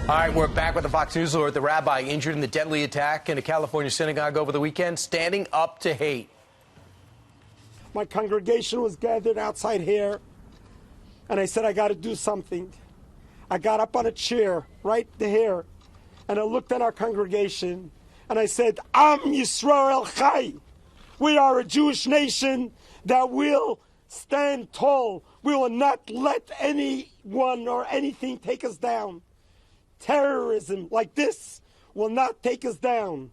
All right, we're back with the Fox News alert. The rabbi injured in the deadly attack in a California synagogue over the weekend, standing up to hate. My congregation was gathered outside here, and I said, I got to do something. I got up on a chair right here, and I looked at our congregation, and I said, Am Yisrael Chai. We are a Jewish nation that will stand tall. We will not let anyone or anything take us down. Terrorism like this will not take us down.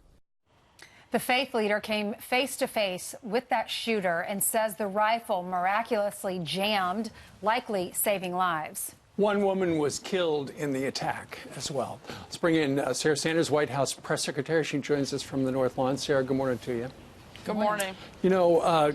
The faith leader came face to face with that shooter and says the rifle miraculously jammed, likely saving lives. One woman was killed in the attack as well. Let's bring in Sarah Sanders, White House press secretary. She joins us from the North Lawn. Sarah, good morning to you. Good morning. You know,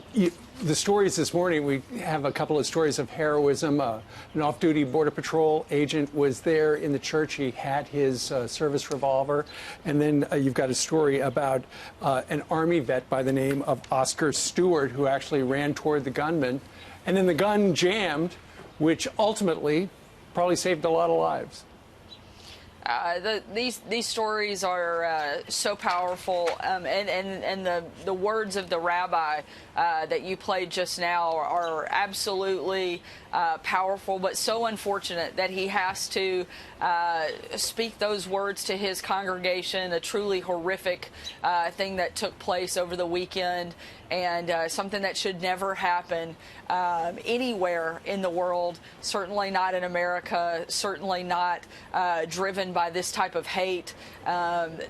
the stories this morning, we have a couple of stories of heroism. An off-duty Border Patrol agent was there in the church. He had his service revolver. And then you've got a story about an Army vet by the name of Oscar Stewart, who actually ran toward the gunman. And then the gun jammed, which ultimately probably saved a lot of lives. These stories are so powerful, and the words of the rabbi that you played just now are absolutely powerful, but so unfortunate that he has to speak those words to his congregation, a truly horrific thing that took place over the weekend, and something that should never happen anywhere in the world, certainly not in America, certainly not driven by this type of hate.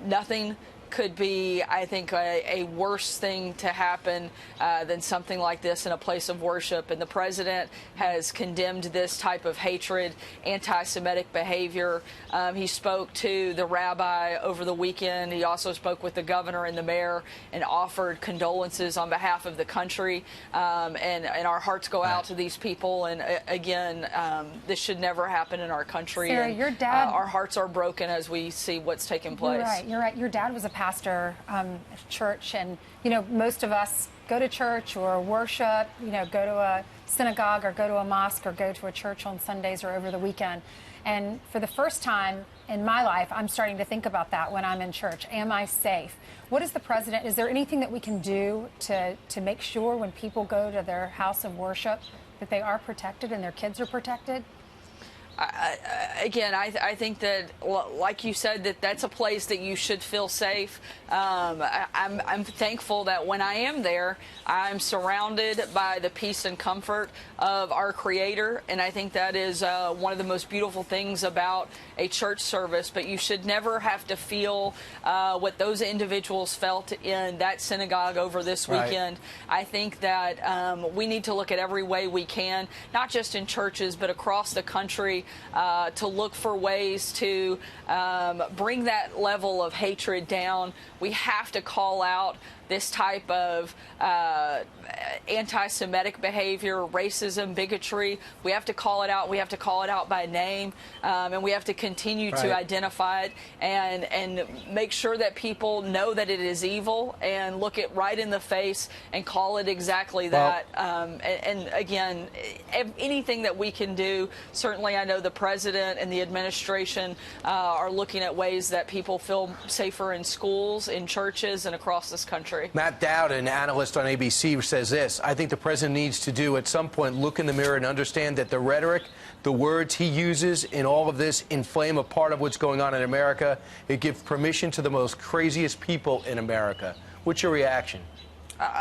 Nothing could be, I think, a worse thing to happen than something like this in a place of worship. And the president has condemned this type of hatred, anti-Semitic behavior. He spoke to the rabbi over the weekend. He also spoke with the governor and the mayor and offered condolences on behalf of the country. And our hearts go out to these people. And again, this should never happen in our country. Sarah, and, your dad, our hearts are broken as we see what's taking place. You're right. You're right. Your dad was a pastor at church, and you know, most of us go to church or worship, you know, go to a synagogue or go to a mosque or go to a church on Sundays or over the weekend. And for the first time in my life, I'm starting to think about that when I'm in church. Am I safe? What is the president? Is there anything that we can do to make sure when people go to their house of worship that they are protected and their kids are protected? Again, I think that, like you said, that's a place that you should feel safe. I'm thankful that when I am there, I'm surrounded by the peace and comfort of our Creator, and I think that is one of the most beautiful things about a church service. But you should never have to feel what those individuals felt in that synagogue over this weekend. I think that we need to look at every way we can, not just in churches, but across the country, to look for ways to bring that level of hatred down. We have to call out this type of anti-Semitic behavior, racism, bigotry. We have to call it out. We have to call it out by name, and we have to continue to identify it and make sure that people know that it is evil and look it right in the face and call it exactly that. And again, anything that we can do, certainly I know the president and the administration are looking at ways that people feel safer in schools, in churches, and across this country. Matt Dowd, an analyst on ABC, says this: I think the president needs to do at some point look in the mirror and understand that the rhetoric, the words he uses in all of this inflame a part of what's going on in America. It gives permission to the most craziest people in America. What's your reaction?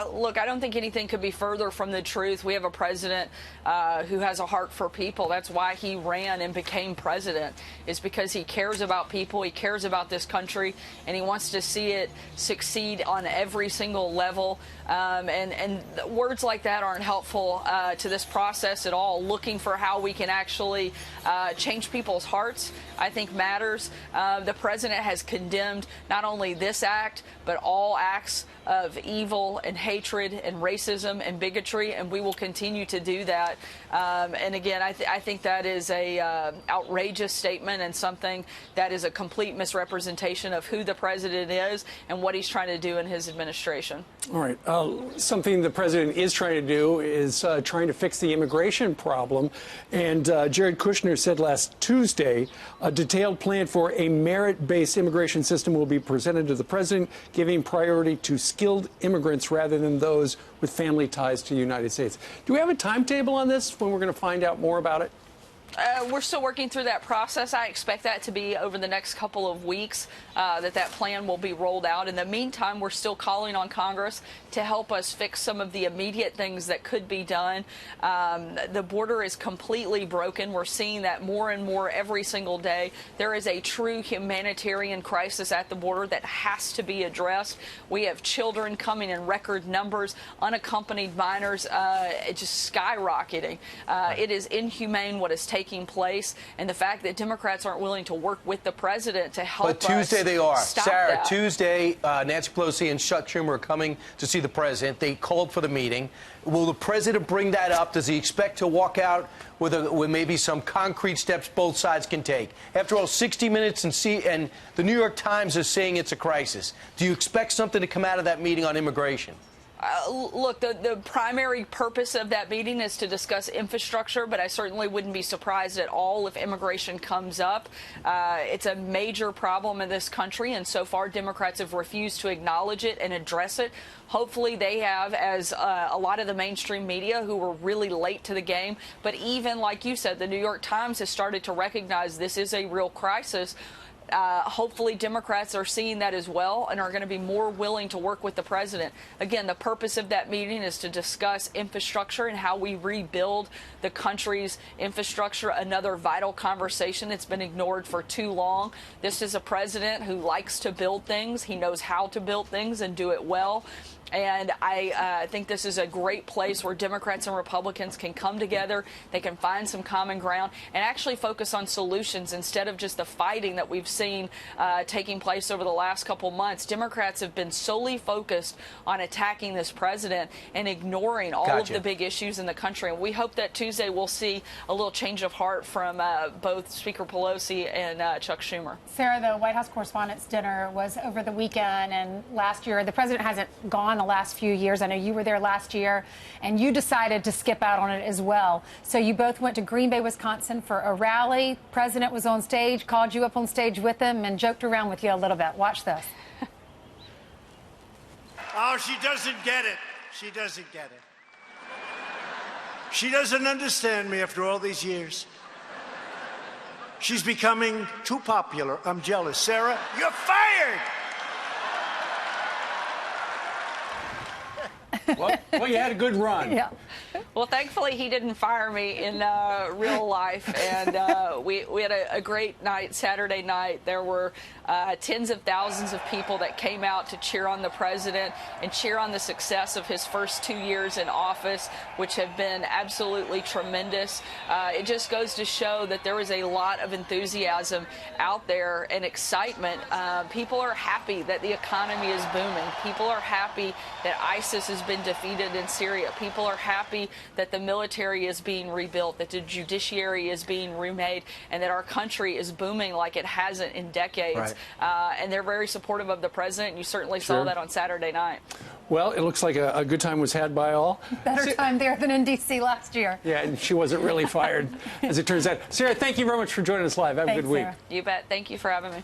Look, I don't think anything could be further from the truth. We have a president who has a heart for people. That's why he ran and became president, is because he cares about people, he cares about this country, and he wants to see it succeed on every single level. And words like that aren't helpful to this process at all. Looking for how we can actually change people's hearts, I think, matters. The president has condemned not only this act, but all acts of evil and hatred and racism and bigotry, and we will continue to do that. And again, I think that is a outrageous statement and something that is a complete misrepresentation of who the president is and what he's trying to do in his administration. All right. Something the president is trying to do is trying to fix the immigration problem. And Jared Kushner said last Tuesday a detailed plan for a merit-based immigration system will be presented to the president, giving priority to skilled immigrants rather than those with family ties to the United States. Do we have a timetable on this when we're going to find out more about it? We're still working through that process. I expect that to be over the next couple of weeks, that plan will be rolled out. In the meantime, we're still calling on Congress to help us fix some of the immediate things that could be done. The border is completely broken. We're seeing that more and more every single day. There is a true humanitarian crisis at the border that has to be addressed. We have children coming in record numbers, unaccompanied minors just skyrocketing. It is inhumane what is taking place, and the fact that Democrats aren't willing to work with the president to help But Tuesday they are. Sarah, that. Tuesday, Nancy Pelosi and Chuck Schumer are coming to see the president. They called for the meeting. Will the president bring that up? Does he expect to walk out with maybe some concrete steps both sides can take? After all, 60 Minutes and the New York Times is saying it's a crisis. Do you expect something to come out of that meeting on immigration? Look, the primary purpose of that meeting is to discuss infrastructure, but I certainly wouldn't be surprised at all if immigration comes up. It's a major problem in this country, and so far Democrats have refused to acknowledge it and address it. Hopefully they have, as a lot of the mainstream media who were really late to the game. But even, like you said, the New York Times has started to recognize this is a real crisis. Hopefully Democrats are seeing that as well and are going to be more willing to work with the president. Again, the purpose of that meeting is to discuss infrastructure and how we rebuild the country's infrastructure, another vital conversation that's been ignored for too long. This is a president who likes to build things. He knows how to build things and do it well. And I think this is a great place where Democrats and Republicans can come together. They can find some common ground and actually focus on solutions instead of just the fighting that we've seen taking place over the last couple months. Democrats have been solely focused on attacking this president and ignoring all of the big issues in the country. And we hope that Tuesday we'll see a little change of heart from both Speaker Pelosi and Chuck Schumer. Sarah, the White House Correspondents' Dinner was over the weekend, and last year the president hasn't gone the last few years. I know you were there last year, and you decided to skip out on it as well. So you both went to Green Bay, Wisconsin for a rally. President was on stage, called you up on stage with him, and joked around with you a little bit. Watch this. Oh, she doesn't get it. She doesn't get it. She doesn't understand me after all these years. She's becoming too popular. I'm jealous. Sarah, you're fired! Well, you had a good run. Yeah. Well, thankfully, he didn't fire me in real life, and we had a great night Saturday night. There were tens of thousands of people that came out to cheer on the president and cheer on the success of his first 2 years in office, which have been absolutely tremendous. It just goes to show that there is a lot of enthusiasm out there and excitement. People are happy that the economy is booming. People are happy that ISIS has been defeated in Syria. People are happy that the military is being rebuilt, that the judiciary is being remade, and that our country is booming like it hasn't in decades. Right. And they're very supportive of the president. You certainly saw that on Saturday night. Well, it looks like a good time was had by all. Better time there than in D.C. last year. Yeah, and she wasn't really fired, as it turns out. Sarah, thank you very much for joining us live. Have a good week. Sarah. You bet. Thank you for having me.